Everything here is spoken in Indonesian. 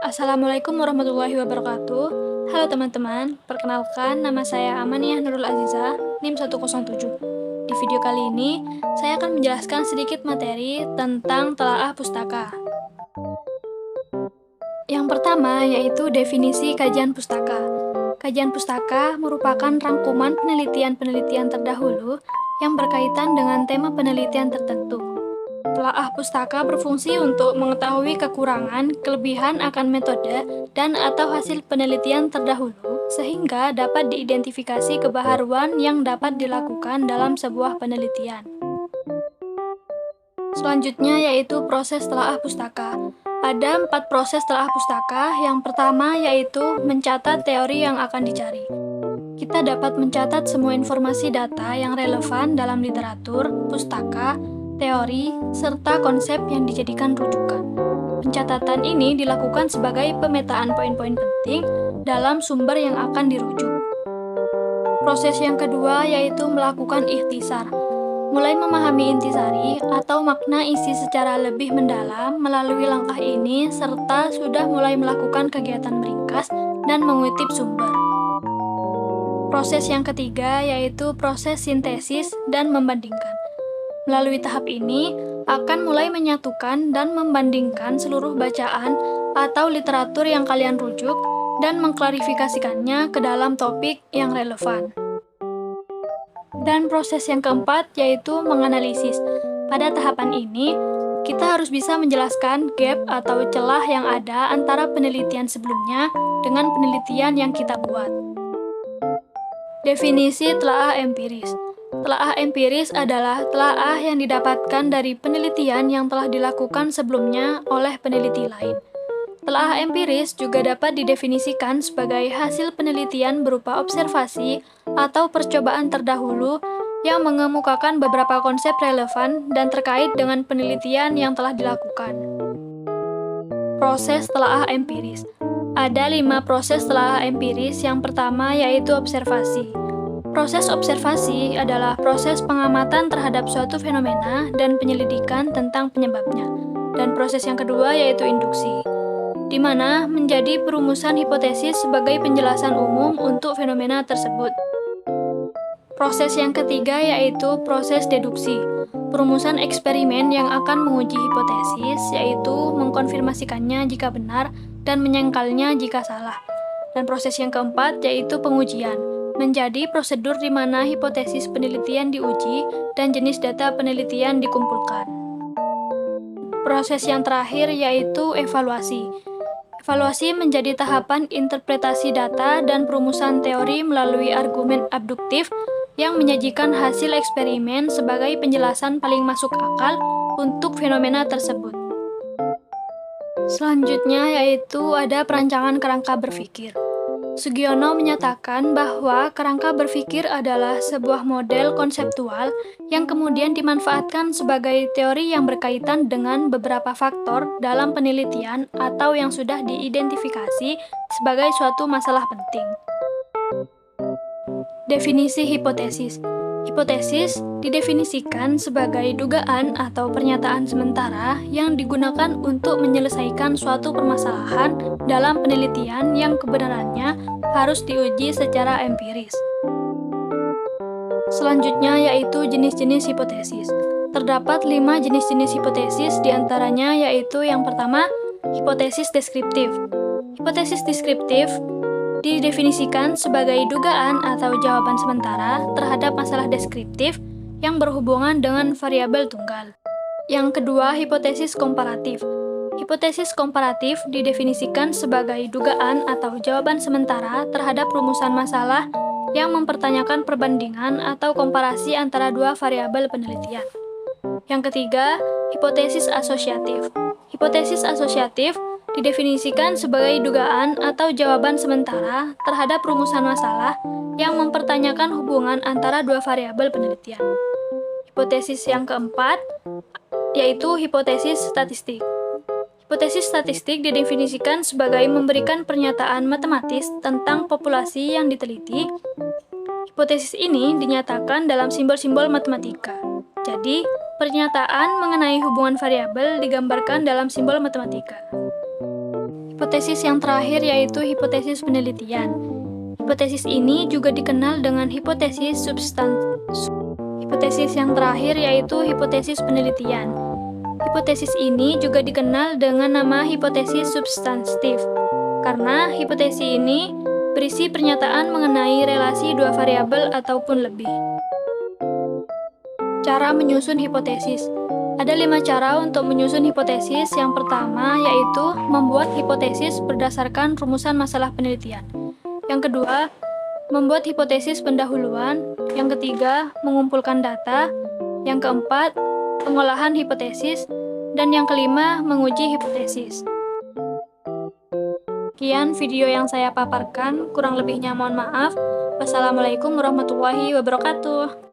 Assalamualaikum warahmatullahi wabarakatuh. Halo teman-teman, perkenalkan nama saya Amaniyah Nurul Aziza, NIM 107. Di video kali ini, saya akan menjelaskan sedikit materi tentang telaah pustaka. Yang pertama yaitu definisi kajian pustaka. Kajian pustaka merupakan rangkuman penelitian-penelitian terdahulu yang berkaitan dengan tema penelitian tertentu. Telaah pustaka berfungsi untuk mengetahui kekurangan, kelebihan akan metode, dan/atau hasil penelitian terdahulu, sehingga dapat diidentifikasi kebaharuan yang dapat dilakukan dalam sebuah penelitian. Selanjutnya yaitu proses telaah pustaka. Ada 4 proses telaah pustaka. Yang pertama yaitu mencatat teori yang akan dicari. Kita dapat mencatat semua informasi data yang relevan dalam literatur, pustaka, teori, serta konsep yang dijadikan rujukan. Pencatatan ini dilakukan sebagai pemetaan poin-poin penting dalam sumber yang akan dirujuk. Proses yang kedua yaitu melakukan ikhtisar. Mulai memahami intisari atau makna isi secara lebih mendalam melalui langkah ini serta sudah mulai melakukan kegiatan meringkas dan mengutip sumber. Proses yang ketiga yaitu proses sintesis dan membandingkan. Melalui tahap ini, akan mulai menyatukan dan membandingkan seluruh bacaan atau literatur yang kalian rujuk dan mengklarifikasikannya ke dalam topik yang relevan. Dan proses yang keempat yaitu menganalisis. Pada tahapan ini, kita harus bisa menjelaskan gap atau celah yang ada antara penelitian sebelumnya dengan penelitian yang kita buat. Definisi telaah empiris. Telaah empiris adalah telaah yang didapatkan dari penelitian yang telah dilakukan sebelumnya oleh peneliti lain. Telaah empiris juga dapat didefinisikan sebagai hasil penelitian berupa observasi atau percobaan terdahulu yang mengemukakan beberapa konsep relevan dan terkait dengan penelitian yang telah dilakukan. Proses telaah empiris. Ada 5 proses telaah empiris. Yang pertama yaitu observasi. Proses observasi adalah proses pengamatan terhadap suatu fenomena dan penyelidikan tentang penyebabnya. Dan proses yang kedua yaitu induksi, di mana menjadi perumusan hipotesis sebagai penjelasan umum untuk fenomena tersebut. Proses yang ketiga yaitu proses deduksi, perumusan eksperimen yang akan menguji hipotesis, yaitu mengkonfirmasikannya jika benar dan menyangkalnya jika salah. Dan proses yang keempat yaitu pengujian, menjadi prosedur di mana hipotesis penelitian diuji dan jenis data penelitian dikumpulkan. Proses yang terakhir yaitu evaluasi. Evaluasi menjadi tahapan interpretasi data dan perumusan teori melalui argumen abduktif yang menyajikan hasil eksperimen sebagai penjelasan paling masuk akal untuk fenomena tersebut. Selanjutnya yaitu ada perancangan kerangka berpikir. Sugiono menyatakan bahwa kerangka berpikir adalah sebuah model konseptual yang kemudian dimanfaatkan sebagai teori yang berkaitan dengan beberapa faktor dalam penelitian atau yang sudah diidentifikasi sebagai suatu masalah penting. Definisi hipotesis. Hipotesis didefinisikan sebagai dugaan atau pernyataan sementara yang digunakan untuk menyelesaikan suatu permasalahan dalam penelitian yang kebenarannya harus diuji secara empiris. Selanjutnya yaitu jenis-jenis hipotesis. Terdapat 5 jenis-jenis hipotesis, diantaranya yaitu yang pertama, hipotesis deskriptif. Hipotesis deskriptif didefinisikan sebagai dugaan atau jawaban sementara terhadap masalah deskriptif yang berhubungan dengan variabel tunggal. Yang kedua, hipotesis komparatif. Hipotesis komparatif didefinisikan sebagai dugaan atau jawaban sementara terhadap rumusan masalah yang mempertanyakan perbandingan atau komparasi antara dua variabel penelitian. Yang ketiga, hipotesis asosiatif. Hipotesis asosiatif didefinisikan sebagai dugaan atau jawaban sementara terhadap rumusan masalah yang mempertanyakan hubungan antara dua variabel penelitian. Hipotesis yang keempat yaitu hipotesis statistik. Hipotesis statistik didefinisikan sebagai memberikan pernyataan matematis tentang populasi yang diteliti. Hipotesis ini dinyatakan dalam simbol-simbol matematika. Jadi, pernyataan mengenai hubungan variabel digambarkan dalam simbol matematika. Hipotesis yang terakhir yaitu hipotesis penelitian. Hipotesis ini juga dikenal dengan hipotesis Hipotesis yang terakhir yaitu hipotesis penelitian. Hipotesis ini juga dikenal dengan nama hipotesis substantif, karena hipotesis ini berisi pernyataan mengenai relasi dua variabel ataupun lebih. Cara menyusun hipotesis. Ada 5 cara untuk menyusun hipotesis. Yang pertama yaitu membuat hipotesis berdasarkan rumusan masalah penelitian. Yang kedua, membuat hipotesis pendahuluan. Yang ketiga, mengumpulkan data. Yang keempat, pengolahan hipotesis. Dan yang kelima, menguji hipotesis. Sekian video yang saya paparkan, kurang lebihnya mohon maaf. Wassalamualaikum warahmatullahi wabarakatuh.